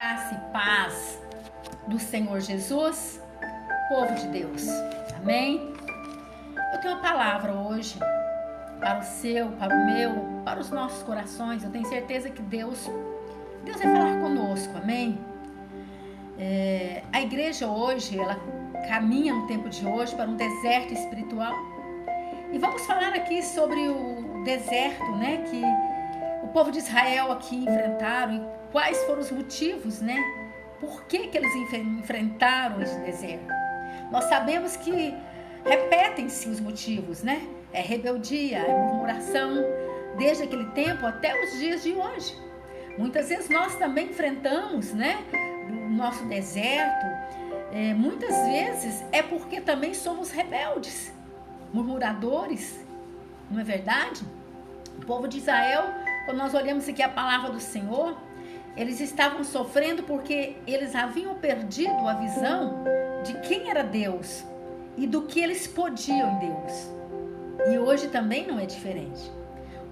Graça e paz do Senhor Jesus, povo de Deus, amém? Eu tenho uma palavra hoje para o seu, para o meu, para os nossos corações. Eu tenho certeza que Deus vai falar conosco, amém? A igreja hoje, ela caminha no tempo de hoje para um deserto espiritual. E vamos falar aqui sobre o deserto, né, que o povo de Israel aqui enfrentaram e quais foram os motivos, né? Por que eles enfrentaram esse deserto? Nós sabemos que repetem-se os motivos, né? É rebeldia, é murmuração, desde aquele tempo até os dias de hoje. Muitas vezes nós também enfrentamos, né, o nosso deserto. Muitas vezes é porque também somos rebeldes, murmuradores, não é verdade? O povo de Israel, quando nós olhamos aqui a palavra do Senhor, eles estavam sofrendo porque eles haviam perdido a visão de quem era Deus e do que eles podiam em Deus. E hoje também não é diferente.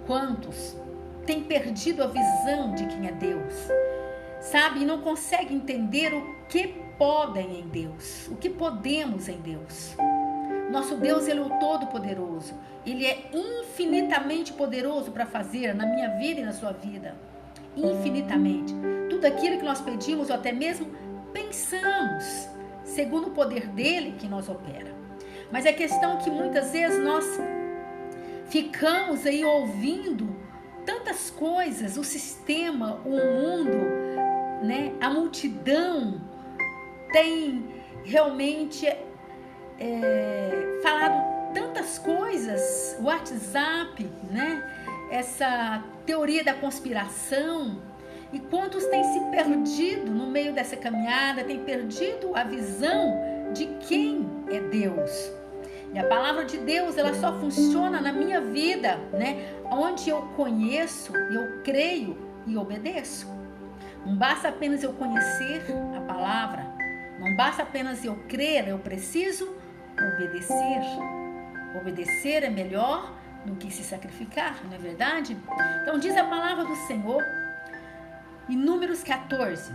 Quantos têm perdido a visão de quem é Deus, sabe? E não conseguem entender o que podem em Deus, o que podemos em Deus. Nosso Deus, Ele é o Todo-Poderoso. Ele é infinitamente poderoso para fazer na minha vida e na sua vida. Infinitamente. Tudo aquilo que nós pedimos ou até mesmo pensamos, segundo o poder dele que nós opera. Mas a questão é que muitas vezes nós ficamos aí ouvindo tantas coisas, o sistema, o mundo, né? A multidão tem realmente falado tantas coisas, o WhatsApp, né? Essa teoria da conspiração, e quantos têm se perdido no meio dessa caminhada, têm perdido a visão de quem é Deus. E a palavra de Deus, ela só funciona na minha vida, né? Onde eu conheço, eu creio e obedeço. Não basta apenas eu conhecer a palavra, não basta apenas eu crer, eu preciso obedecer. Obedecer é melhor do que se sacrificar, não é verdade? Então diz a palavra do Senhor em Números 14: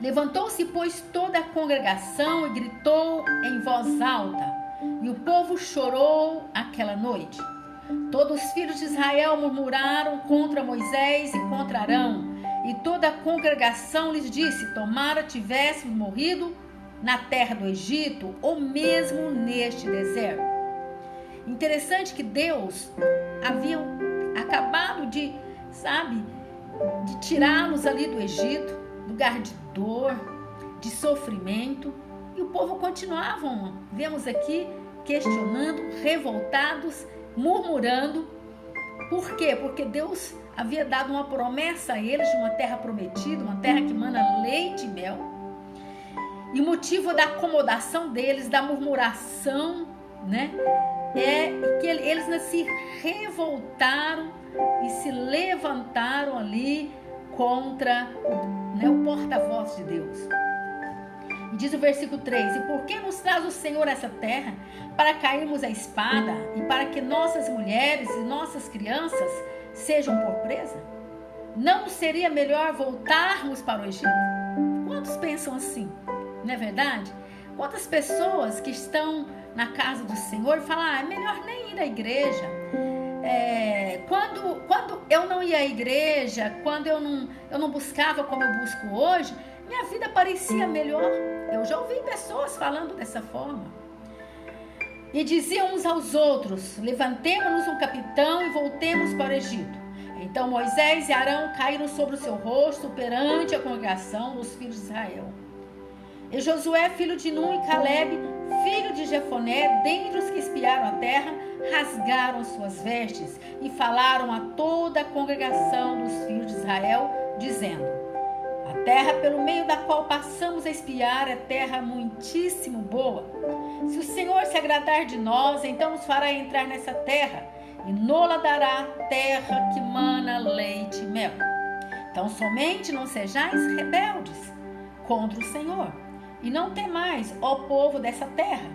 levantou-se, pois, toda a congregação e gritou em voz alta, e o povo chorou aquela noite. Todos os filhos de Israel murmuraram contra Moisés e contra Arão, e toda a congregação lhes disse: tomara tivéssemos morrido na terra do Egito, ou mesmo neste deserto. Interessante que Deus havia acabado de tirá-los ali do Egito, lugar de dor, de sofrimento, e o povo continuavam, vemos aqui, questionando, revoltados, murmurando. Por quê? Porque Deus havia dado uma promessa a eles de uma terra prometida, uma terra que mana leite e mel. E o motivo da acomodação deles, da murmuração, né? É que eles se revoltaram e se levantaram ali contra o porta-voz de Deus. E diz o versículo 3: e por que nos traz o Senhor essa terra? Para cairmos a espada e para que nossas mulheres e nossas crianças sejam por presa? Não seria melhor voltarmos para o Egito? Quantos pensam assim? Não é verdade? Quantas pessoas que estão na casa do Senhor falam: é melhor nem ir à igreja. Quando eu não ia à igreja, quando eu não buscava como eu busco hoje, minha vida parecia melhor. Eu já ouvi pessoas falando dessa forma. E diziam uns aos outros: levantemo-nos um capitão e voltemos para o Egito. Então Moisés e Arão caíram sobre o seu rosto perante a congregação dos filhos de Israel. E Josué, filho de Nun, e Caleb, filho de Jefoné, dentre os que espiaram a terra, rasgaram suas vestes e falaram a toda a congregação dos filhos de Israel, dizendo: a terra pelo meio da qual passamos a espiar é terra muitíssimo boa. Se o Senhor se agradar de nós, então nos fará entrar nessa terra, e nola dará terra que mana leite e mel. Então somente não sejais rebeldes contra o Senhor, e não temais, ó povo dessa terra,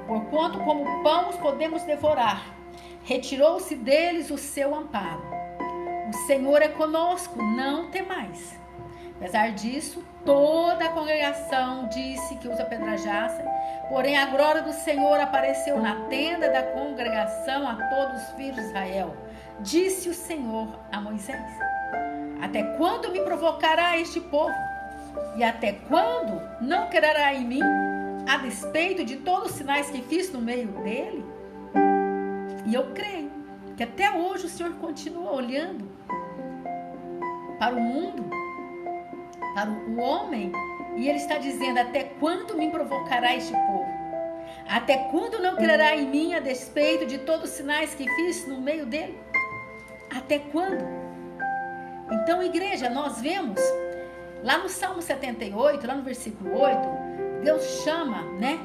porquanto como pão os podemos devorar. Retirou-se deles o seu amparo. O Senhor é conosco, não temais. Apesar disso, toda a congregação disse que os apedrejassem. Porém, a glória do Senhor apareceu na tenda da congregação a todos os filhos de Israel. Disse o Senhor a Moisés: até quando me provocará este povo? E até quando não crerá em mim, a despeito de todos os sinais que fiz no meio dele? E eu creio que até hoje o Senhor continua olhando para o mundo, para o homem, e Ele está dizendo: até quando me provocará este povo? Até quando não crerá em mim a despeito de todos os sinais que fiz no meio dele? Até quando? Então, igreja, nós vemos lá no Salmo 78, lá no versículo 8, Deus chama, né,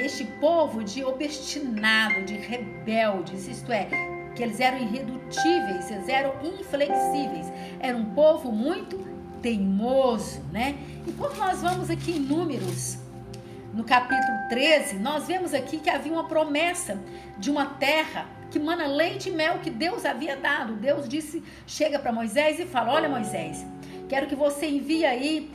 este povo de obstinado, de rebeldes, isto é, que eles eram irredutíveis, eles eram inflexíveis, era um povo muito teimoso, né? E quando nós vamos aqui em Números, no capítulo 13, nós vemos aqui que havia uma promessa de uma terra que mana leite e mel que Deus havia dado. Deus disse, chega para Moisés e fala: olha, Moisés, quero que você envie aí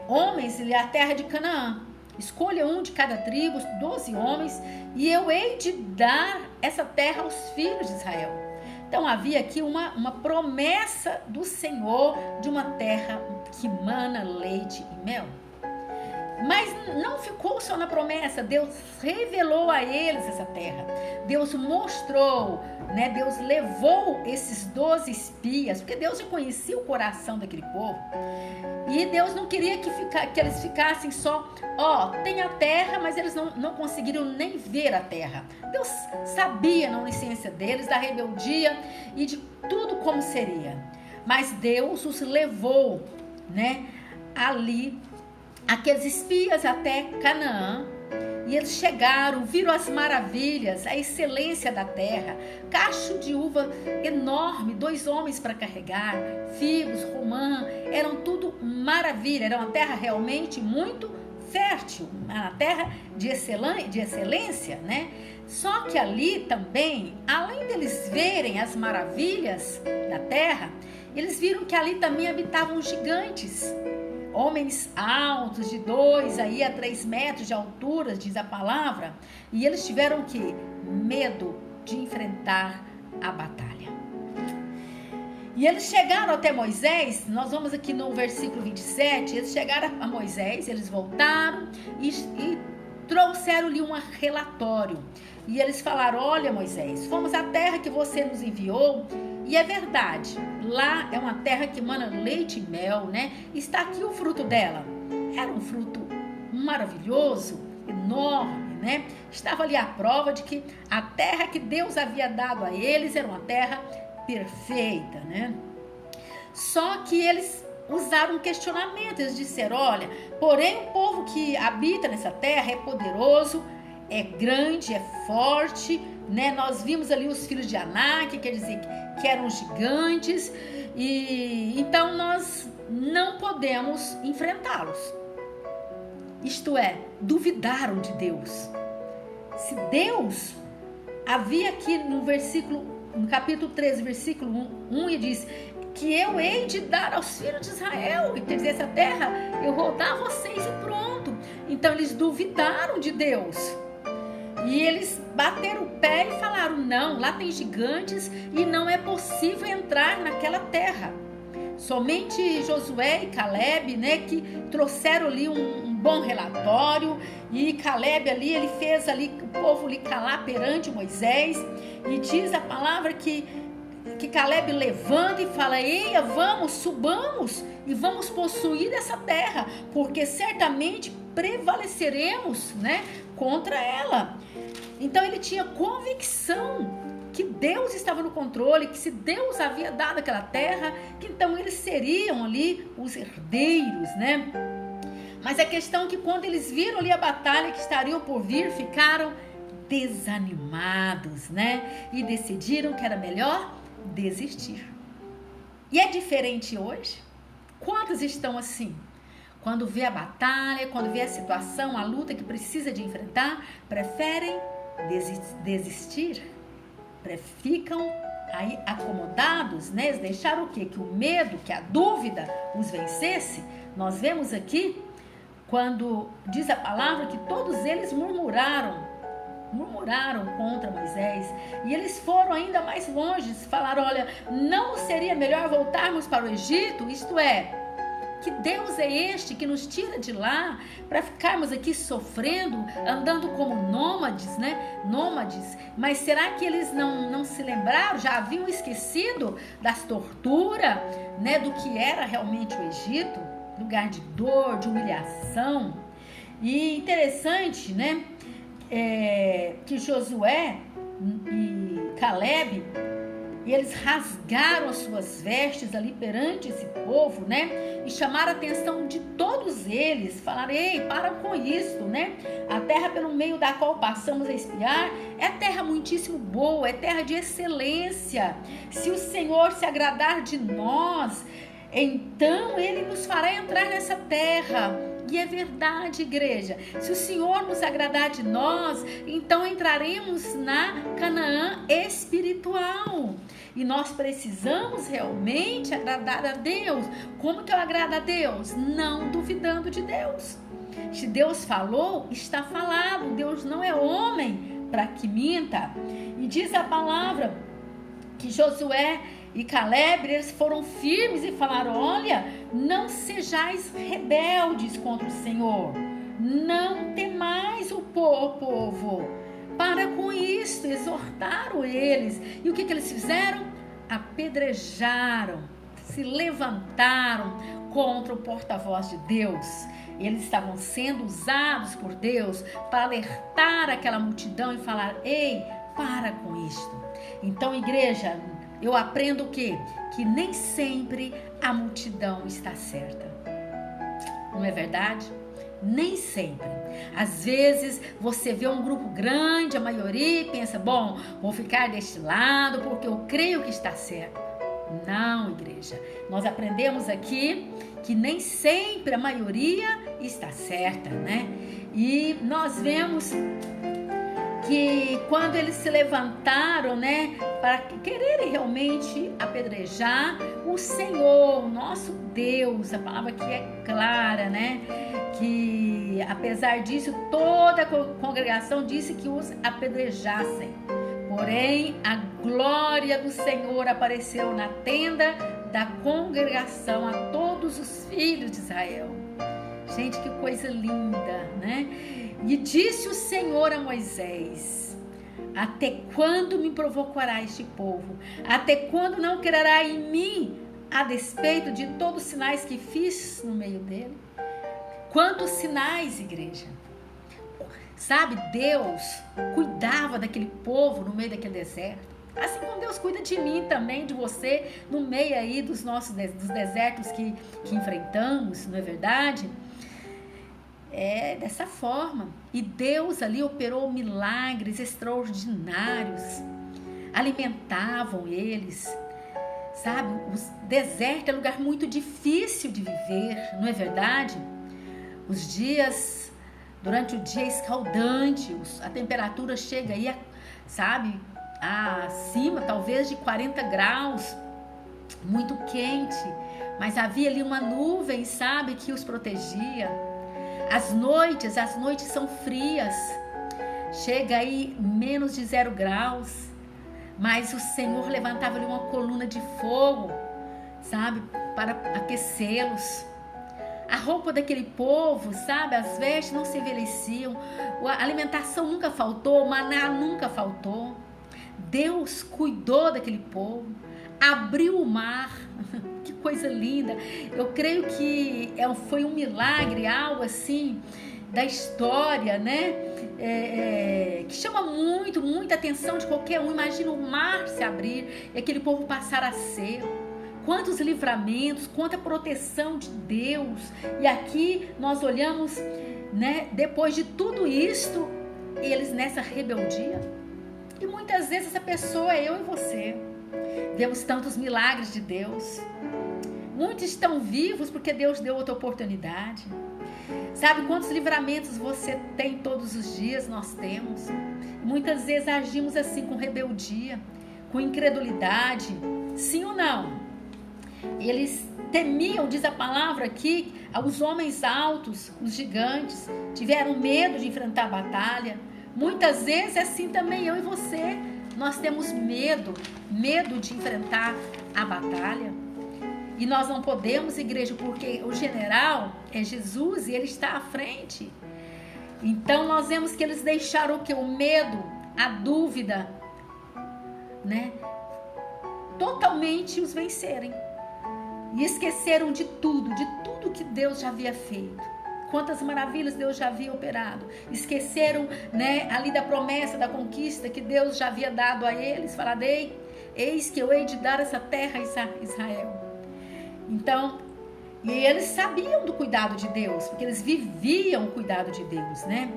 homens à terra de Canaã. Escolha um de cada tribo, 12 homens, e eu hei de dar essa terra aos filhos de Israel. Então havia aqui uma promessa do Senhor de uma terra que mana leite e mel. Mas não ficou só na promessa, Deus revelou a eles essa terra. Deus mostrou, né? Deus levou esses 12 espias, porque Deus já conhecia o coração daquele povo. E Deus não queria que eles ficassem só, tem a terra, mas eles não conseguiram nem ver a terra. Deus sabia na onisciência deles, da rebeldia e de tudo como seria. Mas Deus os levou, né, ali, aqueles espias até Canaã, e eles chegaram, viram as maravilhas, a excelência da terra, cacho de uva enorme, 2 homens para carregar, figos, romã, eram tudo maravilha, era uma terra realmente muito fértil, uma terra de excelência, né? Só que ali também, além deles verem as maravilhas da terra, eles viram que ali também habitavam gigantes, homens altos, de 2 a 3 metros de altura, diz a palavra, e eles tiveram que medo de enfrentar a batalha. E eles chegaram até Moisés, nós vamos aqui no versículo 27, eles chegaram a Moisés, eles voltaram e trouxeram-lhe um relatório. E eles falaram: olha, Moisés, fomos à terra que você nos enviou, e é verdade, lá é uma terra que mana leite e mel, né? Está aqui o fruto dela. Era um fruto maravilhoso, enorme, né? Estava ali a prova de que a terra que Deus havia dado a eles era uma terra perfeita, né? Só que eles usaram um questionamento, eles disseram: olha, porém o povo que habita nessa terra é poderoso, é grande, é forte, né? Nós vimos ali os filhos de Anak, quer dizer que eram gigantes, e então nós não podemos enfrentá-los. Isto é, duvidaram de Deus. Se Deus havia aqui no capítulo 13, versículo 1, e diz que eu hei de dar aos filhos de Israel, quer dizer, essa terra eu vou dar a vocês e pronto. Então eles duvidaram de Deus. E eles bateram o pé e falaram: não, lá tem gigantes e não é possível entrar naquela terra. Somente Josué e Caleb, né, que trouxeram ali um bom relatório, e Caleb ali, ele fez ali o povo lhe calar perante Moisés, e diz a palavra que Caleb levanta e fala: eia, vamos, subamos e vamos possuir essa terra, porque certamente prevaleceremos, né, contra ela. Então ele tinha convicção que Deus estava no controle, que se Deus havia dado aquela terra, que então eles seriam ali os herdeiros, né? Mas a questão é que quando eles viram ali a batalha que estariam por vir, ficaram desanimados, né? E decidiram que era melhor desistir. E é diferente hoje? Quantos estão assim? Quando vê a batalha, quando vê a situação, a luta que precisa de enfrentar, preferem desistir, ficam aí acomodados, né? Eles deixaram o quê? Que o medo, que a dúvida os vencesse. Nós vemos aqui, quando diz a palavra que todos eles murmuraram contra Moisés, e eles foram ainda mais longe, falaram: olha, não seria melhor voltarmos para o Egito? Isto é, que Deus é este que nos tira de lá para ficarmos aqui sofrendo, andando como nômades, né? Nômades. Mas será que eles não se lembraram? Já haviam esquecido das torturas, né? Do que era realmente o Egito, lugar de dor, de humilhação. E interessante, né? Que Josué e Caleb, eles rasgaram as suas vestes ali perante esse povo, né? E chamaram a atenção de todos eles. Falaram: ei, para com isso, né? A terra pelo meio da qual passamos a espiar é terra muitíssimo boa, é terra de excelência. Se o Senhor se agradar de nós, então Ele nos fará entrar nessa terra. E é verdade, igreja. Se o Senhor nos agradar de nós, então entraremos na Canaã espiritual. E nós precisamos realmente agradar a Deus. Como que eu agrado a Deus? Não duvidando de Deus. Se Deus falou, está falado. Deus não é homem para que minta. E diz a palavra que Josué e Caleb, eles foram firmes e falaram: olha, não sejais rebeldes contra o Senhor, não temais o povo. Para com isso, exortaram eles. E o que eles fizeram? Apedrejaram, se levantaram contra o porta-voz de Deus. Eles estavam sendo usados por Deus para alertar aquela multidão e falar: ei, para com isto. Então, igreja, eu aprendo o quê? Que nem sempre a multidão está certa. Não é verdade? Nem sempre. Às vezes você vê um grupo grande, a maioria, e pensa: bom, vou ficar deste lado porque eu creio que está certo. Não, igreja. Nós aprendemos aqui que nem sempre a maioria está certa, né? E nós vemos que quando eles se levantaram, né, para quererem realmente apedrejar o Senhor, o nosso Deus, a palavra aqui é clara, né, que apesar disso, toda a congregação disse que os apedrejassem. Porém, a glória do Senhor apareceu na tenda da congregação a todos os filhos de Israel. Gente, que coisa linda, né? E disse o Senhor a Moisés: até quando me provocará este povo? Até quando não crerá em mim, a despeito de todos os sinais que fiz no meio dele? Quantos sinais, igreja? Sabe, Deus cuidava daquele povo no meio daquele deserto. Assim como Deus cuida de mim também, de você, no meio aí dos desertos que enfrentamos, não é verdade? É dessa forma. E Deus ali operou milagres extraordinários. Alimentavam eles. Sabe, o deserto é um lugar muito difícil de viver, não é verdade? Os dias, durante o dia escaldante, a temperatura chega aí, sabe, acima talvez de 40 graus, muito quente. Mas havia ali uma nuvem, sabe, que os protegia. As noites são frias, chega aí menos de 0 graus, mas o Senhor levantava ali uma coluna de fogo, sabe, para aquecê-los. A roupa daquele povo, sabe, as vestes não se envelheciam, a alimentação nunca faltou, o maná nunca faltou. Deus cuidou daquele povo, abriu o mar. Que coisa linda. Eu creio que foi um milagre, algo assim da história, né? Que chama muita atenção de qualquer um. Imagina o mar se abrir e aquele povo passar a ser. Quantos livramentos, quanta proteção de Deus. E aqui nós olhamos, né? Depois de tudo isto, eles nessa rebeldia. E muitas vezes essa pessoa é eu e você. Vemos tantos milagres de Deus. Muitos estão vivos porque Deus deu outra oportunidade. Sabe quantos livramentos você tem todos os dias? Nós temos. Muitas vezes agimos assim com rebeldia, com incredulidade, sim ou não? Eles temiam, diz a palavra aqui, os homens altos, os gigantes, tiveram medo de enfrentar a batalha. Muitas vezes é assim também, eu e você, nós temos medo de enfrentar a batalha. E nós não podemos, igreja, porque o general é Jesus e ele está à frente. Então nós vemos que eles deixaram o que? O medo, a dúvida, né? Totalmente os vencerem. E esqueceram de tudo que Deus já havia feito. Quantas maravilhas Deus já havia operado. Esqueceram, né, ali da promessa, da conquista que Deus já havia dado a eles. Falaram, eis que eu hei de dar essa terra a Israel. Então, e eles sabiam do cuidado de Deus, porque eles viviam o cuidado de Deus, né?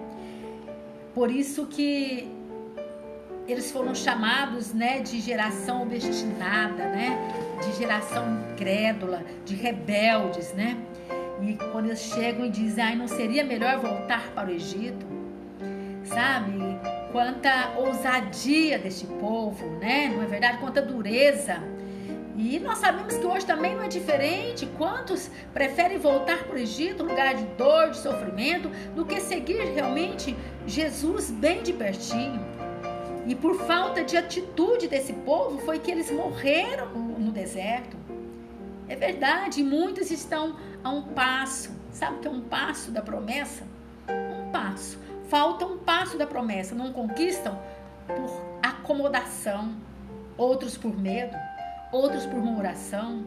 Por isso que eles foram chamados, né, de geração obstinada, né? De geração incrédula, de rebeldes, né? E quando eles chegam e dizem, não seria melhor voltar para o Egito? Sabe? Quanta ousadia deste povo, né? Não é verdade? Quanta dureza. E nós sabemos que hoje também não é diferente. Quantos preferem voltar para o Egito, lugar de dor, de sofrimento, do que seguir realmente Jesus bem de pertinho? E por falta de atitude desse povo foi que eles morreram no deserto. É verdade, muitos estão a um passo. Sabe o que é um passo da promessa? Um passo. Falta um passo da promessa. Não conquistam por acomodação. Outros por medo. Outros por murmuração.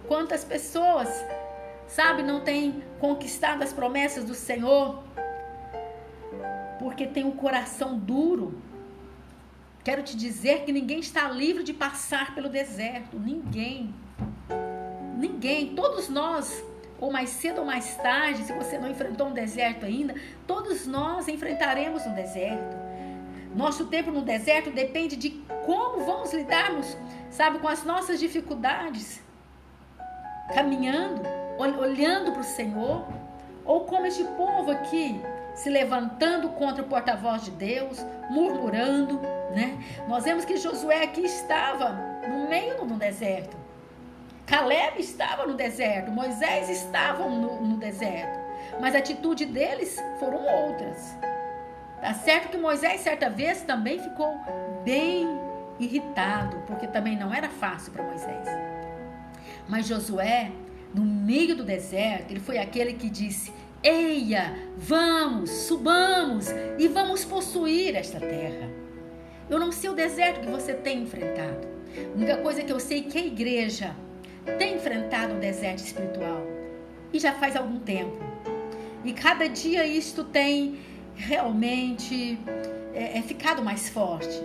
Quantas pessoas, sabe, não têm conquistado as promessas do Senhor porque tem um coração duro. Quero te dizer que ninguém está livre de passar pelo deserto. Ninguém. Todos nós, ou mais cedo ou mais tarde, se você não enfrentou um deserto ainda, todos nós enfrentaremos um deserto. Nosso tempo no deserto depende de como vamos lidarmos, sabe, com as nossas dificuldades. Caminhando, olhando para o Senhor, ou como este povo aqui, se levantando contra o porta-voz de Deus, murmurando, né? Nós vemos que Josué aqui estava no meio do deserto. Caleb estava no deserto, Moisés estava no deserto. Mas a atitude deles foram outras. Tá certo que Moisés, certa vez, também ficou bem irritado, porque também não era fácil para Moisés. Mas Josué, no meio do deserto, ele foi aquele que disse, eia, vamos, subamos e vamos possuir esta terra. Eu não sei o deserto que você tem enfrentado. A única coisa que eu sei é que a igreja tem enfrentado um deserto espiritual. E já faz algum tempo. E cada dia isto tem realmente ficado mais forte.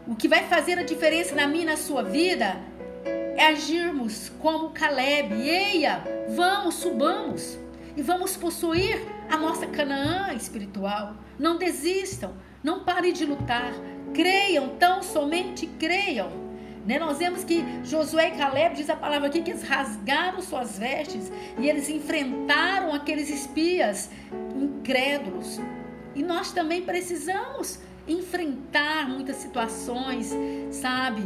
O que vai fazer a diferença na minha e na sua vida é agirmos como Caleb. Eia, vamos, subamos e vamos possuir a nossa Canaã espiritual. Não desistam, não parem de lutar. Creiam, tão somente creiam. Né? Nós vemos que Josué e Caleb, diz a palavra aqui, que eles rasgaram suas vestes e eles enfrentaram aqueles espias incrédulos. E nós também precisamos enfrentar muitas situações, sabe?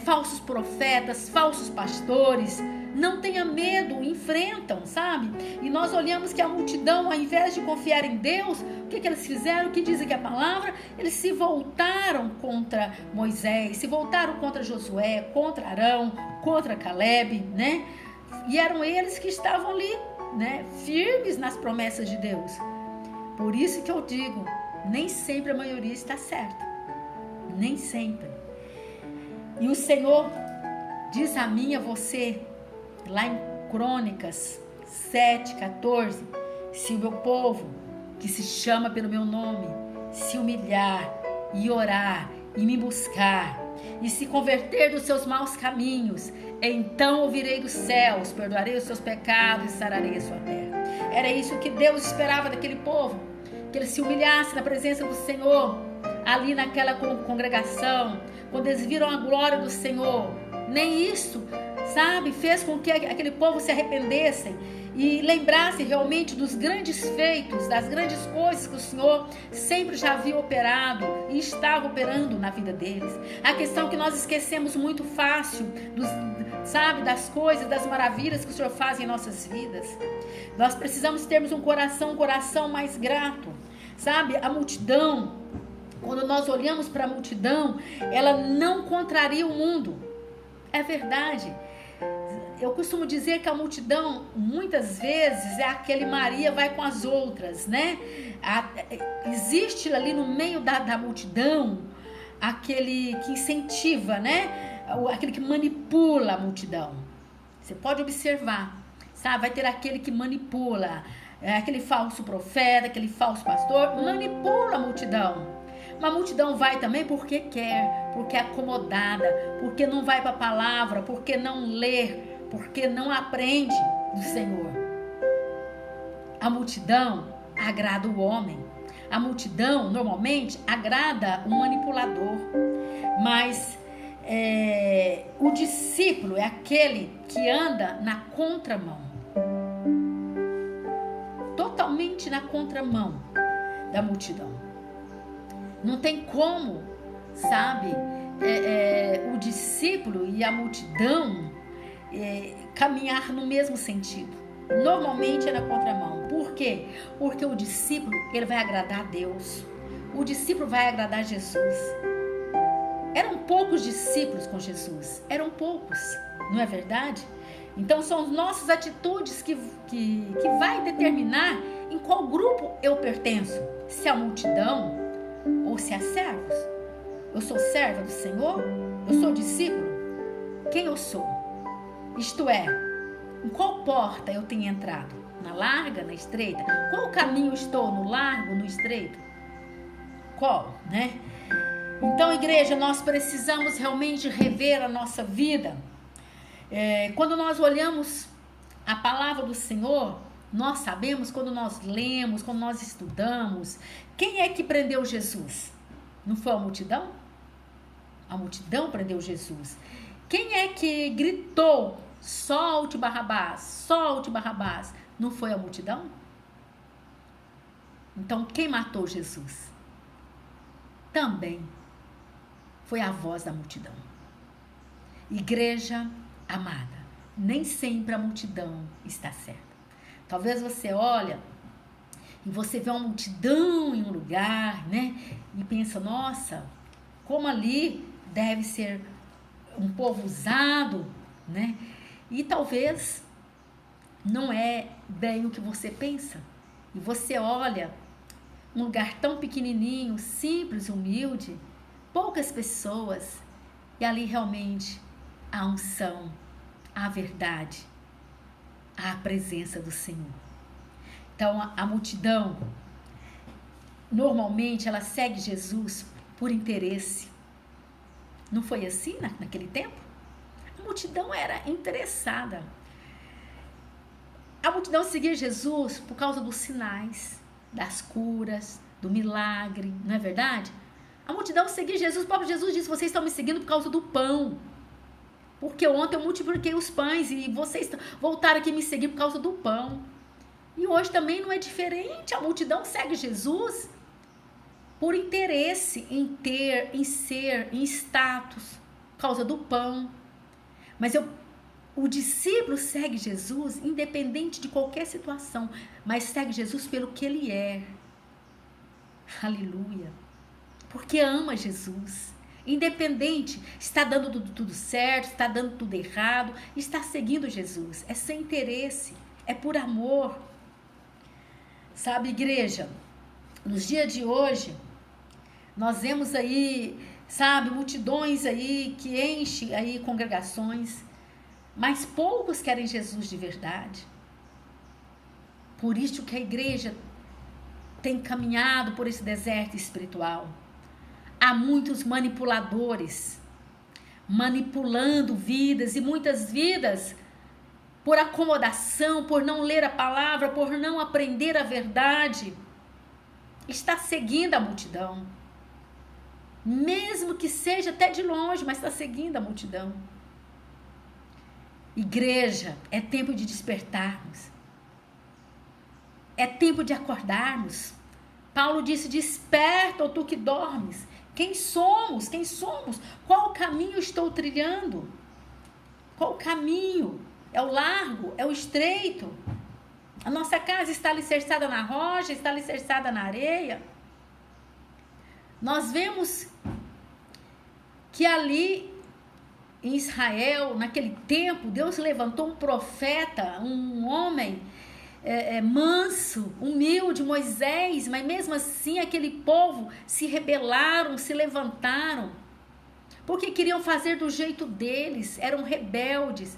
Falsos profetas, falsos pastores. Não tenha medo, enfrentam, sabe? E nós olhamos que a multidão, ao invés de confiar em Deus, o que eles fizeram? O que diz aqui a palavra? Eles se voltaram contra Moisés, se voltaram contra Josué, contra Arão, contra Caleb, né? E eram eles que estavam ali, né? Firmes nas promessas de Deus. Por isso que eu digo, nem sempre a maioria está certa. Nem sempre. E o Senhor diz a mim e a você, lá em Crônicas 7:14, se o meu povo, que se chama pelo meu nome, se humilhar e orar e me buscar e se converter dos seus maus caminhos, então ouvirei dos céus, perdoarei os seus pecados e sararei a sua terra. Era isso que Deus esperava daquele povo, que ele se humilhasse na presença do Senhor, ali naquela congregação, quando eles viram a glória do Senhor. Nem isso, sabe, fez com que aquele povo se arrependessem e lembrasse realmente dos grandes feitos, das grandes coisas que o Senhor sempre já havia operado e estava operando na vida deles. A questão é que nós esquecemos muito fácil das coisas, das maravilhas que o Senhor faz em nossas vidas. Nós precisamos termos um coração mais grato. Sabe, a multidão, quando nós olhamos para a multidão, ela não contraria o mundo. É verdade. Eu costumo dizer que a multidão, muitas vezes, é aquele Maria vai com as outras, né? Existe ali no meio da multidão aquele que incentiva, né? Aquele que manipula a multidão. Você pode observar, sabe? Vai ter aquele que manipula, aquele falso profeta, aquele falso pastor, manipula a multidão. Uma multidão vai também porque quer, porque é acomodada, porque não vai para a palavra, porque não lê, porque não aprende do Senhor. A multidão agrada o homem. A multidão, normalmente, agrada o manipulador. Mas o discípulo é aquele que anda na contramão. Totalmente na contramão da multidão. Não tem como, sabe, o discípulo e a multidão caminhar no mesmo sentido. Normalmente é na contramão. Por quê? Porque o discípulo, ele vai agradar a Deus. O discípulo vai agradar a Jesus. Eram poucos discípulos com Jesus. Eram poucos, não é verdade? Então são as nossas atitudes que vai determinar em qual grupo eu pertenço. Se é a multidão ou se é servos. Eu sou serva do Senhor? Eu sou discípulo? Quem eu sou? Isto é, em qual porta eu tenho entrado? Na larga, na estreita? Qual caminho estou? No largo, no estreito? Qual, né? Então, igreja, nós precisamos realmente rever a nossa vida. Quando nós olhamos a palavra do Senhor, nós sabemos, quando nós lemos, quando nós estudamos, quem é que prendeu Jesus? Não foi a multidão? A multidão prendeu Jesus. Quem é que gritou, solte Barrabás, solte Barrabás? Não foi a multidão? Então, quem matou Jesus? Também foi a voz da multidão. Igreja amada, nem sempre a multidão está certa. Talvez você olha e você vê uma multidão em um lugar, né? E pensa, nossa, como ali deve ser um povo usado, né? E talvez não é bem o que você pensa. E você olha um lugar tão pequenininho, simples, humilde, poucas pessoas, e ali realmente a unção, a verdade, a presença do Senhor. Então a multidão, normalmente ela segue Jesus por interesse. Não foi assim naquele tempo? A multidão era interessada. A multidão seguia Jesus por causa dos sinais, das curas, do milagre, não é verdade? A multidão seguia Jesus, o próprio Jesus disse, vocês estão me seguindo por causa do pão. Porque ontem eu multipliquei os pães e vocês voltaram aqui me seguir por causa do pão. E hoje também não é diferente. A multidão segue Jesus por interesse em ter, em ser, em status, por causa do pão. Mas o discípulo segue Jesus independente de qualquer situação, mas segue Jesus pelo que ele é. Aleluia. Porque ama Jesus. Independente, está dando tudo certo, está dando tudo errado, está seguindo Jesus. É sem interesse, é por amor. Sabe, igreja, nos dias de hoje, nós vemos aí, sabe, multidões aí que enchem aí congregações, mas poucos querem Jesus de verdade. Por isso que a igreja tem caminhado por esse deserto espiritual. Há muitos manipuladores, manipulando vidas, e muitas vidas, por acomodação, por não ler a palavra, por não aprender a verdade, está seguindo a multidão. Mesmo que seja até de longe, mas está seguindo a multidão. Igreja, é tempo de despertarmos. É tempo de acordarmos. Paulo disse: desperta, ó tu que dormes. Quem somos? Quem somos? Qual caminho estou trilhando? Qual caminho? É o largo? É o estreito? A nossa casa está alicerçada na rocha? Está alicerçada na areia? Nós vemos que ali em Israel, naquele tempo, Deus levantou um profeta, um homem manso, humilde, Moisés, mas mesmo assim aquele povo se rebelaram, se levantaram, porque queriam fazer do jeito deles, eram rebeldes,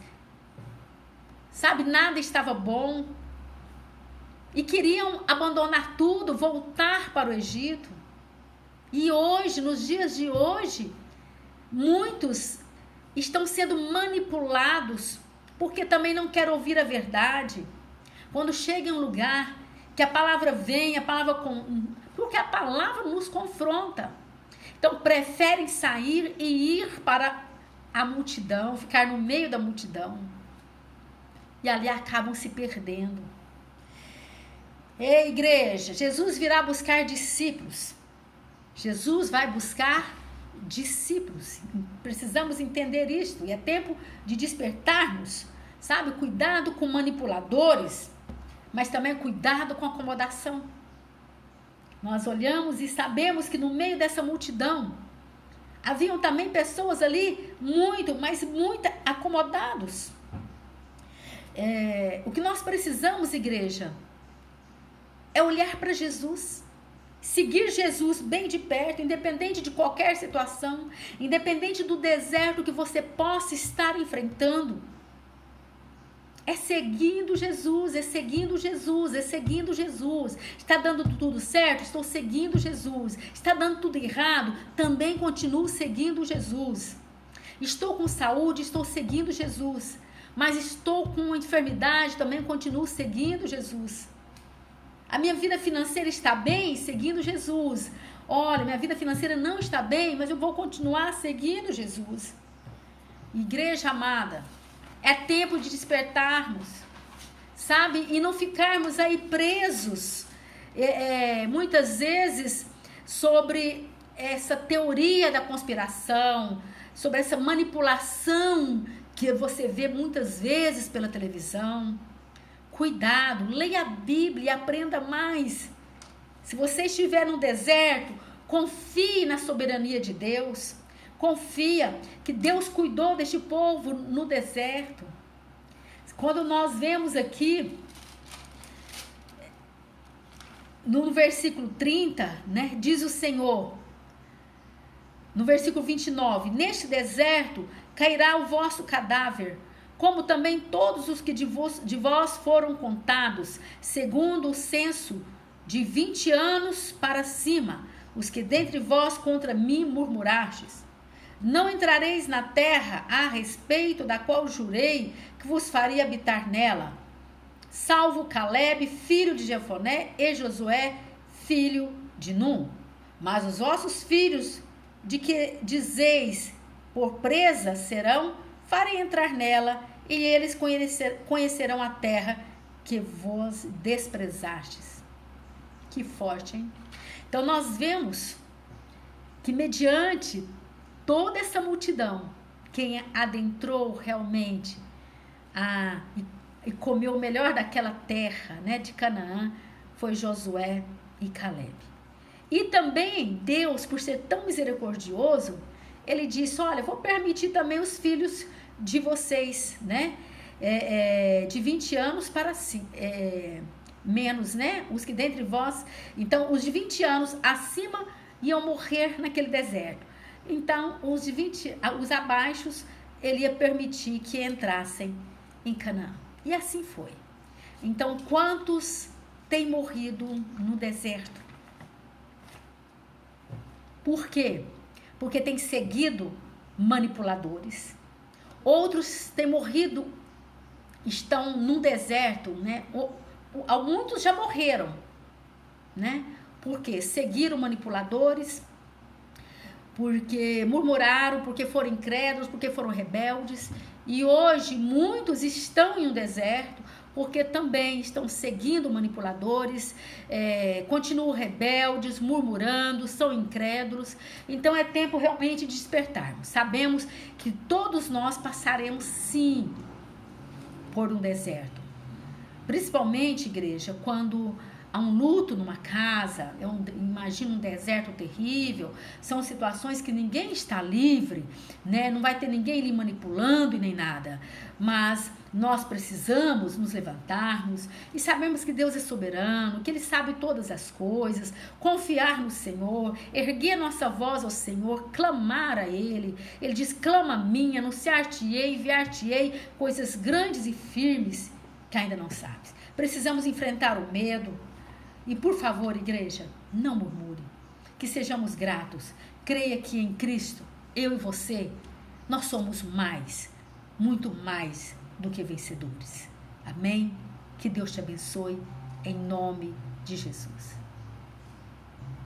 sabe, nada estava bom, e queriam abandonar tudo, voltar para o Egito. E hoje, nos dias de hoje, muitos estão sendo manipulados, porque também não querem ouvir a verdade. Quando chega em um lugar que a palavra vem, porque a palavra nos confronta. Então, preferem sair e ir para a multidão, ficar no meio da multidão. E ali acabam se perdendo. Ei, igreja, Jesus virá buscar discípulos. Jesus vai buscar discípulos. Precisamos entender isto. E é tempo de despertarmos, sabe? Cuidado com manipuladores, mas também cuidado com acomodação. Nós olhamos e sabemos que no meio dessa multidão haviam também pessoas ali muito acomodados. O que nós precisamos, igreja, é olhar para Jesus, seguir Jesus bem de perto, independente de qualquer situação, independente do deserto que você possa estar enfrentando. É seguindo Jesus, é seguindo Jesus, é seguindo Jesus. Está dando tudo certo? Estou seguindo Jesus. Está dando tudo errado? Também continuo seguindo Jesus. Estou com saúde? Estou seguindo Jesus. Mas estou com enfermidade? Também continuo seguindo Jesus. A minha vida financeira está bem? Seguindo Jesus. Olha, minha vida financeira não está bem, mas eu vou continuar seguindo Jesus. Igreja amada, é tempo de despertarmos, sabe? E não ficarmos aí presos, muitas vezes, sobre essa teoria da conspiração, sobre essa manipulação que você vê muitas vezes pela televisão. Cuidado, leia a Bíblia e aprenda mais. Se você estiver no deserto, confie na soberania de Deus. Confia que Deus cuidou deste povo no deserto. Quando nós vemos aqui, no versículo 30, né, diz o Senhor, no versículo 29, neste deserto cairá o vosso cadáver, como também todos os que de vós foram contados, segundo o censo, de 20 anos para cima, os que dentre vós contra mim murmurastes. Não entrareis na terra a respeito da qual jurei que vos faria habitar nela, salvo Caleb, filho de Jefoné, e Josué, filho de Num. Mas os vossos filhos, de que dizeis por presa serão, farei entrar nela, e eles conhecerão a terra que vos desprezastes. Que forte, hein? Então nós vemos que mediante toda essa multidão, quem adentrou realmente e comeu o melhor daquela terra, né, de Canaã, foi Josué e Caleb. E também Deus, por ser tão misericordioso, ele disse: olha, vou permitir também os filhos de vocês, né, de 20 anos para menos, né, os que dentre vós, então os de 20 anos acima iam morrer naquele deserto. Então os abaixos, ele ia permitir que entrassem em Canaã. E assim foi. Então, quantos têm morrido no deserto? Por quê? Porque têm seguido manipuladores. Outros têm morrido, estão no deserto, né? Muitos já morreram, né? Porque seguiram manipuladores, porque murmuraram, porque foram incrédulos, porque foram rebeldes. E hoje muitos estão em um deserto porque também estão seguindo manipuladores, continuam rebeldes, murmurando, são incrédulos. Então é tempo realmente de despertarmos. Sabemos que todos nós passaremos sim por um deserto. Principalmente, igreja, quando há um luto numa casa, imagina um deserto terrível, são situações que ninguém está livre, né? Não vai ter ninguém lhe manipulando e nem nada, mas nós precisamos nos levantarmos e sabemos que Deus é soberano, que Ele sabe todas as coisas, confiar no Senhor, erguer nossa voz ao Senhor, clamar a Ele. Ele diz: clama a mim, anunciar-te-ei, enviar-te-ei coisas grandes e firmes que ainda não sabes. Precisamos enfrentar o medo. E por favor, igreja, não murmure, que sejamos gratos. Creia que em Cristo, eu e você, nós somos mais, muito mais do que vencedores. Amém? Que Deus te abençoe, em nome de Jesus.